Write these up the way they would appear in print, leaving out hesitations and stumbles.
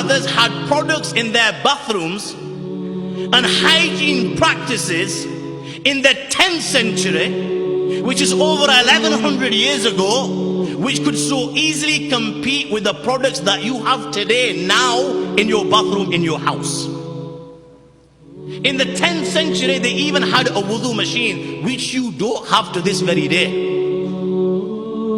forefathers had products in their bathrooms and hygiene practices in the 10th century, which is over 1100 years ago, which could so easily compete with the products that you have today now in your bathroom in your house. In the 10th century, they even had a wudu machine, which you don't have to this very day.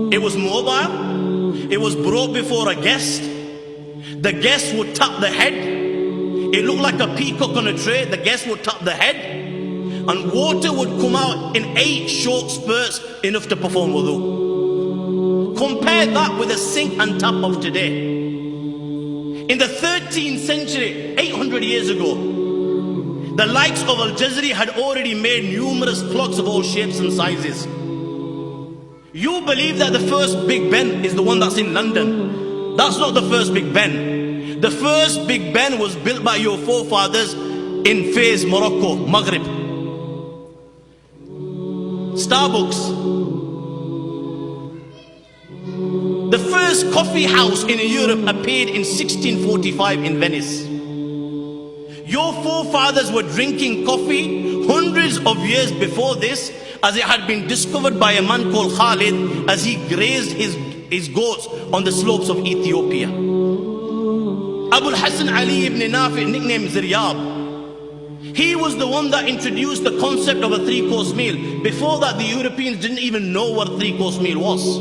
It was mobile. It was brought before a guest. The guest would tap the head. It looked like a peacock on a tray. The guest would tap the head, and water would come out in 8 short spurts, enough to perform wudu. Compare that with the sink and tap of today. In the 13th century, 800 years ago, the likes of Al-Jazari had already made numerous clocks of all shapes and sizes. You believe that the first Big Ben is the one that's in London. That's not the first Big Ben. The first Big Ben was built by your forefathers in Fez, Morocco, Maghreb. Starbucks. The first coffee house in Europe appeared in 1645 in Venice. Your forefathers were drinking coffee hundreds of years before this, as it had been discovered by a man called Khalid as he grazed his goats on the slopes of Ethiopia. Abu Hassan Ali ibn Nafi, nicknamed Ziryab, he was the one that introduced the concept of a 3-course meal. Before that, the Europeans didn't even know what a 3-course meal was.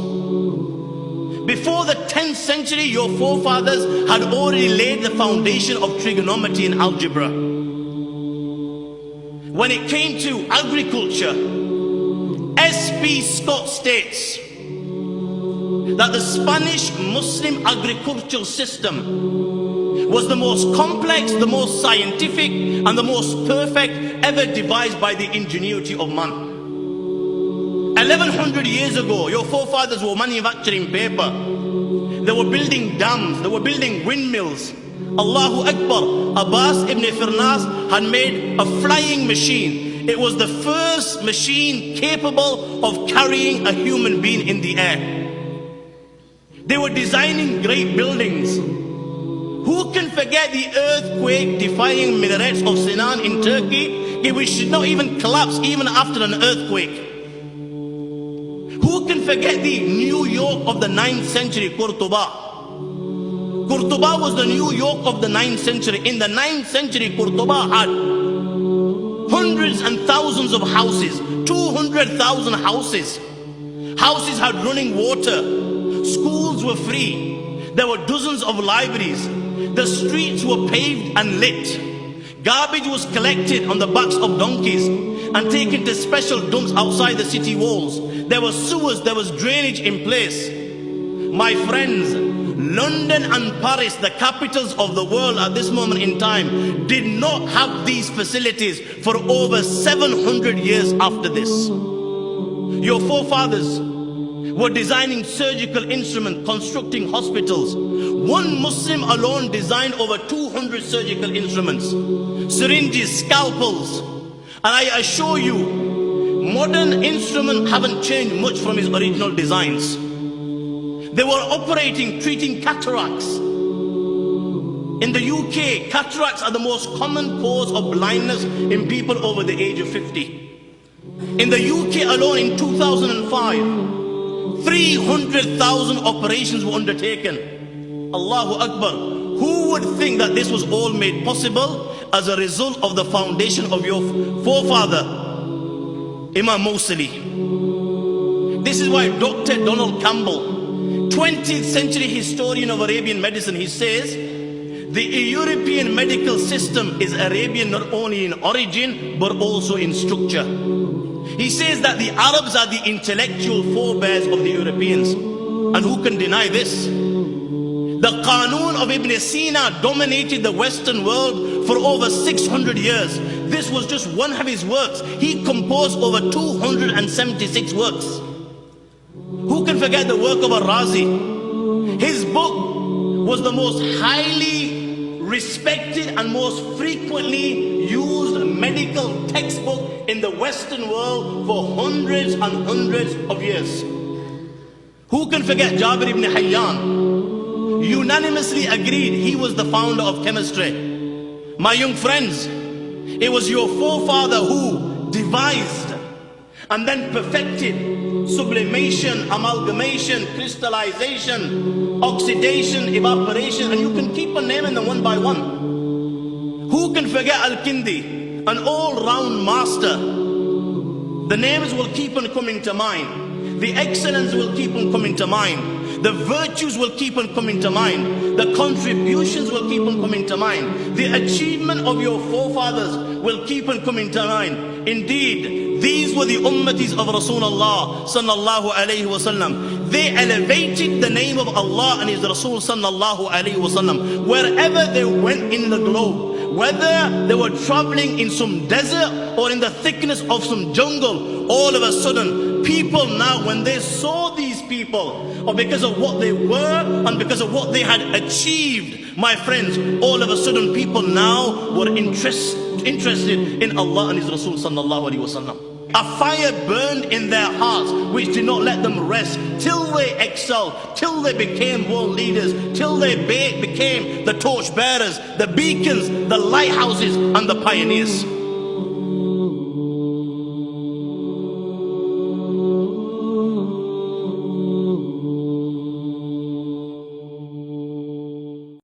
Before the 10th century, your forefathers had already laid the foundation of trigonometry and algebra. When it came to agriculture, S.P. Scott states that the Spanish Muslim agricultural system was the most complex, the most scientific, and the most perfect ever devised by the ingenuity of man. 1100 years ago, your forefathers were manufacturing paper. They were building dams. They were building windmills. Allahu Akbar. Abbas ibn Firnas had made a flying machine. It was the first machine capable of carrying a human being in the air. They were designing great buildings. Who can forget the earthquake-defying minarets of Sinan in Turkey, which did not even collapse even after an earthquake? Who can forget the New York of the 9th century, Qurtuba? Qurtuba was the New York of the 9th century. In the 9th century, Qurtuba had hundreds and thousands of houses, 200,000 houses. Houses had running water. Schools were free. There were dozens of libraries. The streets were paved and lit. Garbage was collected on the backs of donkeys and taken to special dumps outside the city walls. There were sewers, there was drainage in place. My friends, London and Paris, the capitals of the world at this moment in time, did not have these facilities for over 700 years after this. Your forefathers were designing surgical instruments, constructing hospitals. One Muslim alone designed over 200 surgical instruments, syringes, scalpels. And I assure you, modern instruments haven't changed much from his original designs. They were operating, treating cataracts. In the UK, cataracts are the most common cause of blindness in people over the age of 50. In the UK alone in 2005, 300,000 operations were undertaken. Allahu Akbar. Who would think that this was all made possible as a result of the foundation of your forefather, Imam Mawsili? This is why Dr. Donald Campbell, 20th century historian of Arabian medicine, he says, the European medical system is Arabian not only in origin, but also in structure. He says that the Arabs are the intellectual forebears of the Europeans. And who can deny this? The Qanun of Ibn Sina dominated the Western world for over 600 years. This was just one of his works. He composed over 276 works. Who can forget the work of Al-Razi? His book was the most highly respected and most frequently used medical textbook in the Western world for hundreds and hundreds of years. Who can forget Jabir ibn Hayyan? unanimously agreed he was the founder of chemistry. My young friends, it was your forefather who devised and then perfected sublimation, amalgamation, crystallization, oxidation, evaporation, and you can keep on naming them one by one. Who can forget Al-Kindi, an all-round master? The names will keep on coming to mind. The excellence will keep on coming to mind. The virtues will keep on coming to mind. The contributions will keep on coming to mind. The achievement of your forefathers will keep on coming to mind. Indeed, these were the ummatis of Rasulullah sallallahu alayhi wasallam. They elevated the name of Allah and His Rasul sallallahu alayhi wasallam wherever they went in the globe. Whether they were traveling in some desert or in the thickness of some jungle, all of a sudden, people now, when they saw these people, or because of what they were and because of what they had achieved, my friends, all of a sudden people now were interested in Allah and His Rasul sallallahu alaihi wasallam. A fire burned in their hearts which did not let them rest till they excelled, till they became world leaders, till they became the torch bearers, the beacons, the lighthouses and the pioneers.